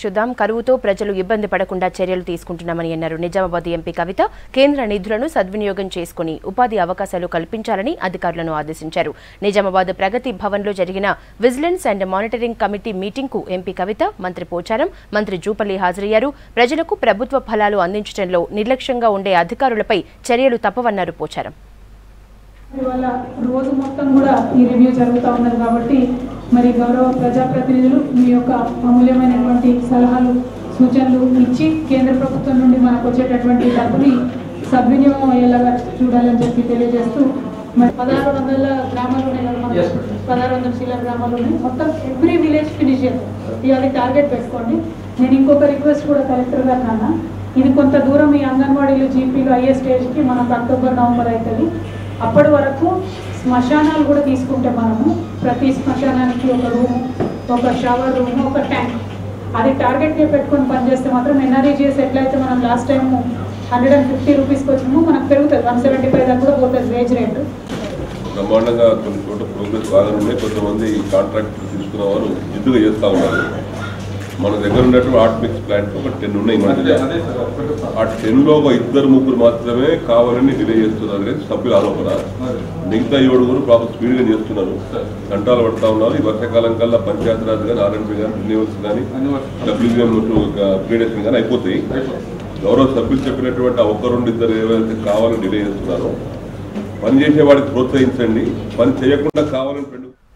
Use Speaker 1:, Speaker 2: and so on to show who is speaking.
Speaker 1: చూద్దాం. కరువుతో ప్రజలు ఇబ్బంది పడకుండా చర్యలు తీసుకుంటున్నామని అన్నారు. నిజామాబాద్ ఎంపీ కవిత కేంద్ర నిధులను సద్వినియోగం చేసుకుని ఉపాధి అవకాశాలు కల్పించాలని అధికారులను ఆదేశించారు. నిజామాబాద్ ప్రగతి భవన్లో జరిగిన విజిలెన్స్ అండ్ మానిటరింగ్ కమిటీ మీటింగ్కు ఎంపీ కవిత, మంత్రి పోచారం, మంత్రి జూపల్లి హాజరయ్యారు. ప్రజలకు ప్రభుత్వ ఫలాలు అందించడంలో నిర్లక్ష్యంగా ఉండే అధికారులపై చర్యలు తప్పవన్నారు పోచారం.
Speaker 2: ఇవాళ రోజు మొత్తం కూడా ఈ రివ్యూ జరుగుతూ ఉన్నది కాబట్టి మరి గౌరవ ప్రజాప్రతినిధులు మీ యొక్క అమూల్యమైనటువంటి సలహాలు సూచనలు ఇచ్చి కేంద్ర ప్రభుత్వం నుండి మనకు వచ్చేటటువంటి డబ్బుని సద్వినియోగం అయ్యేలాగా చూడాలని చెప్పి తెలియజేస్తూ మరి 1600 గ్రామాలు ఉన్నాయి కదా, 1600 శిలా గ్రామాలు ఉన్నాయి. మొత్తం ఎవ్రీ విలేజ్ ఫినిష్ చేద్దాం, అది టార్గెట్ పెట్టుకోండి. నేను ఇంకొక రిక్వెస్ట్ కూడా కలెక్టర్ గారు నాన్న, ఇది కొంత దూరం ఈ అంగన్వాడీలు జీపీలు అయ్యే స్టేజ్కి మనకు అక్టోబర్ నవంబర్ అవుతుంది. అప్పటి వరకు శ్మశానాలు కూడా తీసుకుంటే మనము ప్రతి శ్మశానానికి ఒక రూము, ఒక షవర్ రూము, ఒక ట్యాంక్, అది టార్గెట్గా పెట్టుకొని పనిచేస్తే మాత్రం ఎన్ఆర్ఈజీఎస్ ఎట్లయితే మనం లాస్ట్ టైం 150 రూపీస్కి వచ్చినామో మనకు పెరుగుతుంది, 175 దాకా కూడా పోతుంది వేజ్ రేటు.
Speaker 3: బ్రహ్మాండంగా కొన్ని చోట్ల ప్రోగ్రెస్ బాగా ఉన్నాయి. కొంతమంది కాంట్రాక్ట్ తీసుకున్న వారు జిడ్డుగా చేస్తూ ఉన్నారు. మన దగ్గర ఉన్నటువంటి ఆర్ట్ మిక్స్ ప్లాంట్ ఒక 10 ఉన్నాయి. మన దగ్గర ఆ 10లో ఒక 2-3 మాత్రమే కావాలని డిలే చేస్తున్నారు అనేది సభ్యుల ఆరోపణ. మిగతా 7 ప్రాపర్ స్పీడ్గా చేస్తున్నారు, గంటలు పడుతూ ఉన్నారు. ఈ వర్షాకాలం కల్లా పంచాయతీరాజ్ కానీ, ఆర్ఎండ్బి కానీ, రిన్యూవల్స్ కానీ, డబ్ల్యూజీఎం అప్గ్రేడేషన్ కానీ అయిపోతాయి. గౌరవ సభ్యులు చెప్పినటువంటి ఆ 1-2 ఏవైతే కావాలని డిలే చేస్తున్నారో పని చేసే వాడికి ప్రోత్సహించండి. పని చేయకుండా కావాలని